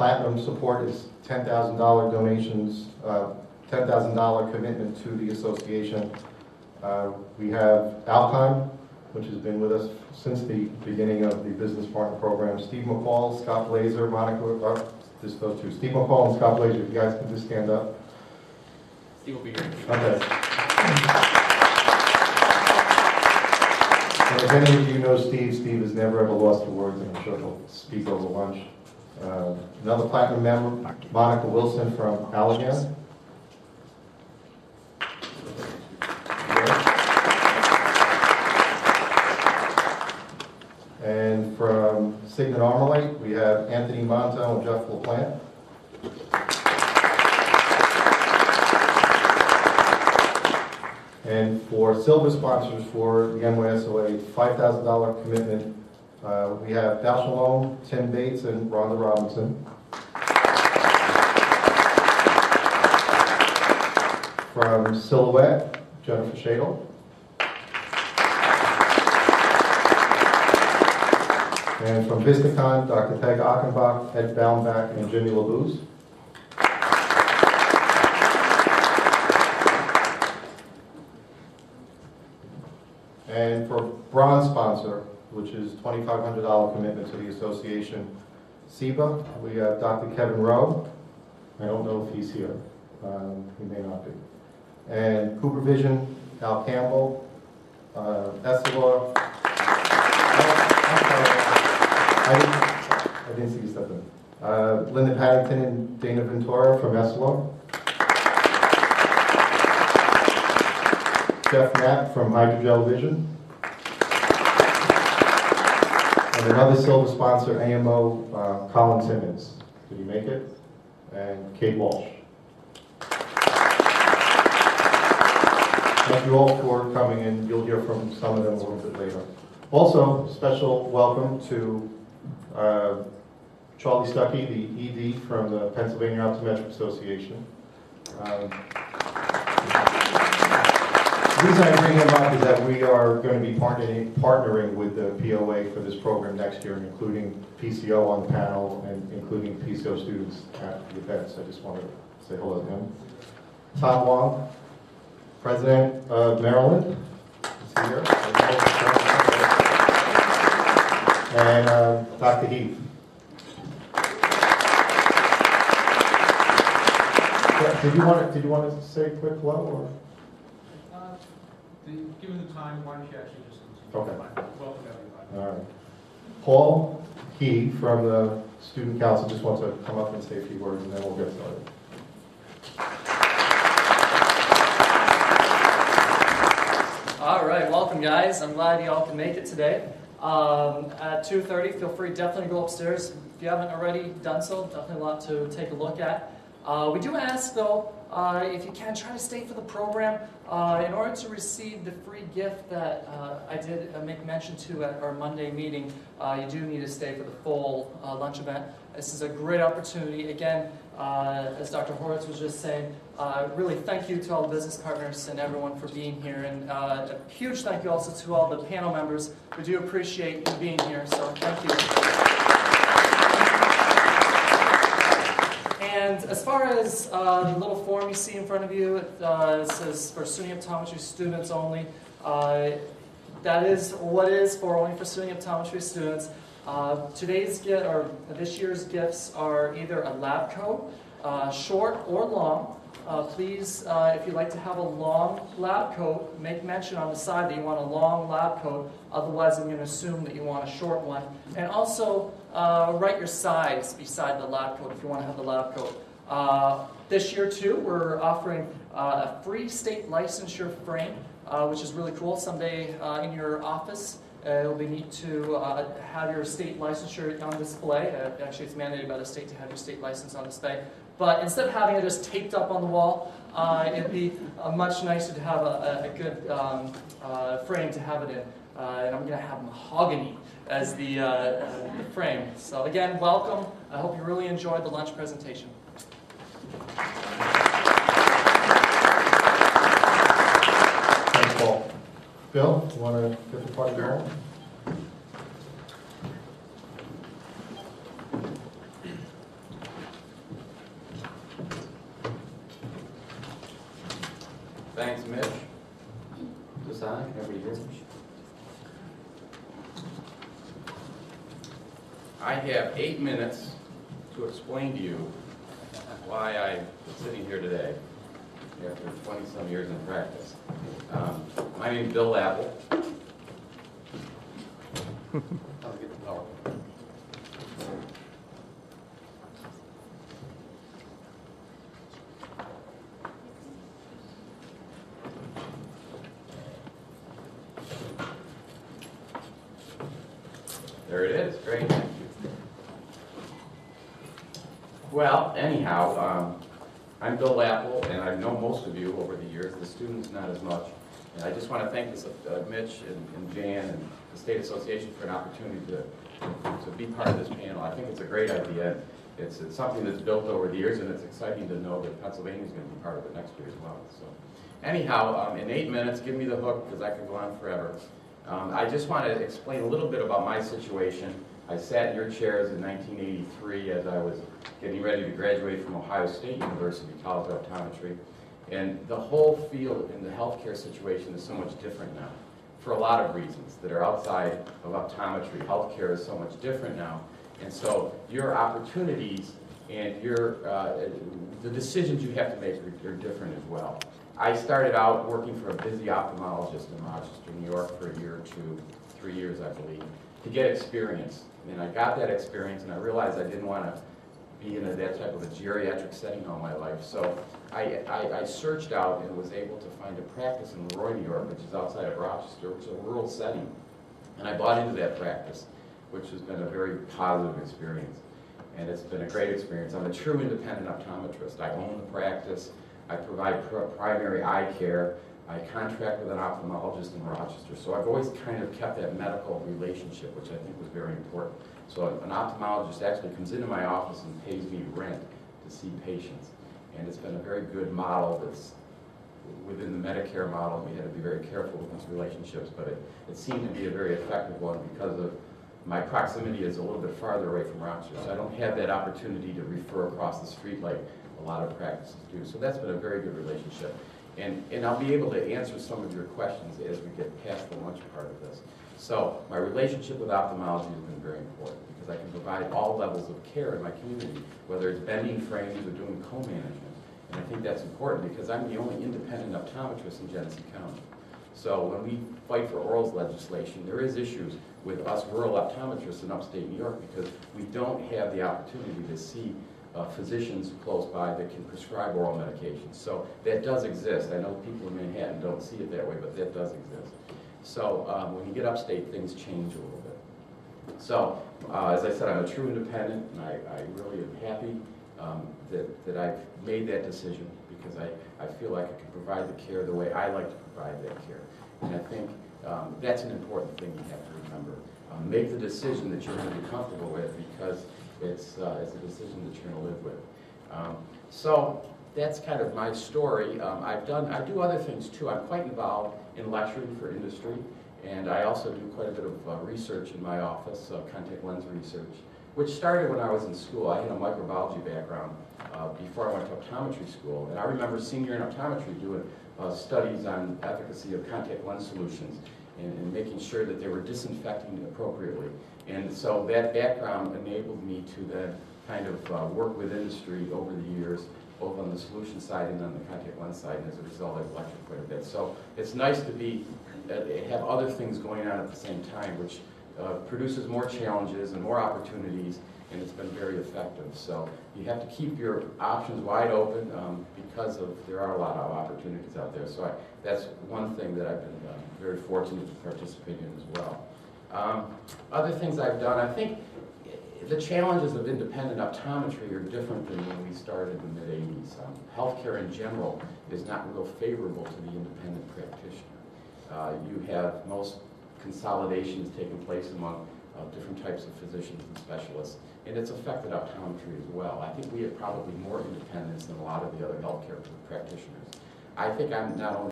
platinum support is $10,000 donations, $10,000 commitment to the association. We have Alcon, which has been with us since the beginning of the business partner program. Steve McCall, Scott Blazer, Monica, just those two. Steve McCall and Scott Blazer, if you guys can just stand up. Steve will be here. Okay. And if any of you know Steve, Steve has never ever lost for words, and I'm sure he'll speak over lunch. Another platinum member, Monica Wilson from Allegan. And from Signet Armalite, we have Anthony Monto and Jeff LaPlante. And for silver sponsors for the NYSOA, $5,000 commitment, we have Dal Shalom, Tim Bates, and Rhonda Robinson. From Silhouette, Jennifer Shadle. And from Vistacon, Dr. Peg Achenbach, Ed Baumbach, and Jimmy LaBouze. And for bronze sponsor, which is $2,500 commitment to the association, SEBA, we have Dr. Kevin Rowe. I don't know if he's here. He may not be. And Cooper Vision, Al Campbell, Essilor. I didn't see you step in. Linda Paddington and Dana Ventura from Essilor. Jeff Knapp from Hydrogel Vision. And another silver sponsor, AMO, Colin Simmons. Did he make it? And Kate Walsh. Thank you all for coming in. You'll hear from some of them a little bit later. Also, special welcome to Charlie Stuckey, the ED from the Pennsylvania Optometric Association. The reason I bring him up is that we are going to be partnering with the POA for this program next year, including PCO on the panel and including PCO students at the event. So I just wanted to say hello to him. Tom Wong, President of Maryland, is here. And Dr. Heath. Did you want to say a quick hello or? Given the time, why don't you actually just Okay. welcome everybody. All right. Paul Key from the Student Council just wants to come up and say a few words, and then we'll get started. All right, welcome guys. I'm glad you all can make it today. At 2:30, feel free, definitely go upstairs. If you haven't already done so, definitely a lot to take a look at. We do ask though, if you can, try to stay for the program. In order to receive the free gift that I did make mention to at our Monday meeting, you do need to stay for the full lunch event. This is a great opportunity. Again, as Dr. Horowitz was just saying, really thank you to all the business partners and everyone for being here. And a huge thank you also to all the panel members. We do appreciate you being here, so thank you. And as far as the little form you see in front of you, it says for SUNY optometry students only. That is what it is for, only for SUNY optometry students. Today's gift, or this year's gifts, are either a lab coat, short or long. Please, if you'd like to have a long lab coat, make mention on the side that you want a long lab coat. Otherwise, I'm going to assume that you want a short one. And also, write your size beside the lab coat if you want to have the lab coat. This year, too, we're offering a free state licensure frame, which is really cool. Someday in your office, it'll be neat to have your state licensure on display. Actually, it's mandated by the state to have your state license on display. But instead of having it just taped up on the wall, it'd be much nicer to have a good frame to have it in. And I'm going to have mahogany as the frame. So again, welcome. I hope you really enjoyed the lunch presentation. Thanks, Paul. Bill, you want to get the party going? Thanks, Mitch. This on? Can everybody hear me? I have 8 minutes to explain to you why I'm sitting here today after 20-some years in practice. My name is Bill Apple. I'll get the power. There it is. Great. Thank you. Well, anyhow, I'm Bill Apple, and I've known most of you over the years. The students, not as much. And I just want to thank Mitch and Jan and the State Association for an opportunity to be part of this panel. I think it's a great idea. It's something that's built over the years, and it's exciting to know that Pennsylvania is going to be part of it next year as well. So, anyhow, in 8 minutes, give me the hook because I could go on forever. I just want to explain a little bit about my situation. I sat in your chairs in 1983 as I was getting ready to graduate from Ohio State University College of Optometry. And the whole field in the healthcare situation is so much different now for a lot of reasons that are outside of optometry. Healthcare is so much different now. And so your opportunities and the decisions you have to make are different as well. I started out working for a busy ophthalmologist in Rochester, New York for a year or two, 3 years I believe, to get experience. And I got that experience and I realized I didn't want to be in that type of a geriatric setting all my life. So I searched out and was able to find a practice in Leroy, New York, which is outside of Rochester, which is a rural setting. And I bought into that practice, which has been a very positive experience. And it's been a great experience. I'm a true independent optometrist. I own the practice. I provide primary eye care. I contract with an ophthalmologist in Rochester. So I've always kind of kept that medical relationship, which I think was very important. So an ophthalmologist actually comes into my office and pays me rent to see patients. And it's been a very good model that's within the Medicare model. We had to be very careful with those relationships, but it seemed to be a very effective one because of my proximity is a little bit farther away from Rochester. So I don't have that opportunity to refer across the street like a lot of practices do. So that's been a very good relationship. And I'll be able to answer some of your questions as we get past the lunch part of this. So my relationship with ophthalmology has been very important because I can provide all levels of care in my community, whether it's bending frames or doing co-management. And I think that's important because I'm the only independent optometrist in Genesee County. So when we fight for orals legislation, there is issues with us rural optometrists in upstate New York because we don't have the opportunity to see physicians close by that can prescribe oral medications. So that does exist. I know people in Manhattan don't see it that way, but that does exist. So when you get upstate, things change a little bit. So as I said, I'm a true independent, and I really am happy that I've made that decision because I feel like I can provide the care the way I like to provide that care. And I think that's an important thing you have to remember. Make the decision that you're going to be comfortable with because it's a decision that you're going to live with. So that's kind of my story. I do other things too. I'm quite involved in lecturing for industry, and I also do quite a bit of research in my office, contact lens research, which started when I was in school. I had a microbiology background before I went to optometry school, and I remember senior in optometry doing studies on efficacy of contact lens solutions and making sure that they were disinfecting appropriately. And so that background enabled me to then kind of work with industry over the years, both on the solution side and on the contact lens side, and as a result I've lectured quite a bit. So it's nice to have other things going on at the same time, which produces more challenges and more opportunities, and it's been very effective. So you have to keep your options wide open because there are a lot of opportunities out there. So that's one thing that I've been very fortunate to participate in as well. Other things I've done, I think the challenges of independent optometry are different than when we started in the mid-'80s. Healthcare in general is not real favorable to the independent practitioner. You have most consolidations taking place among different types of physicians and specialists, and it's affected optometry as well. I think we have probably more independence than a lot of the other healthcare practitioners. I think I'm not only